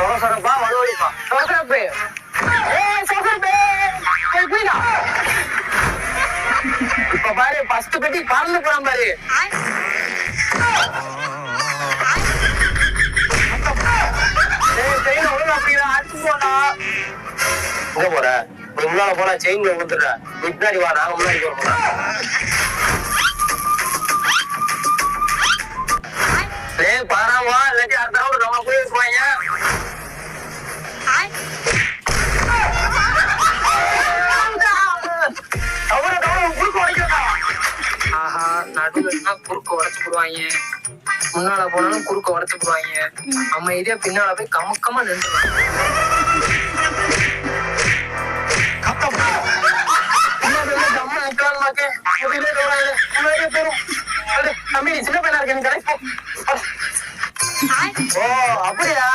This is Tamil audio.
சொரசொரப்பா வலுவலிப்பா சொரசொரப்பு சொரசொரப்பு புரியுதா இப்ப பாரு ஃபர்ஸ்ட் பெட்டி பறந்து போறான் பாரு எங்க போற முன்னால போனா செயின்ல விழுந்துடுற பின்னாடி வா நாங்க முன்னாடி போறோம் பாராவா இல்லாட்டி அடுத்த ரவுண்ட் நம்ம போய் இருப்பாங்க ஆஹா நடுவுல குறுக்க உடைச்சு போடுவாங்க முன்னால போனாலும் குறுக்க உடைச்சு போடுவாங்க நம்ம இதே பின்னால போய் கமக்கமா நின்றுவாங்க சின்ன பையனா இருக்கு ஓ அப்படியா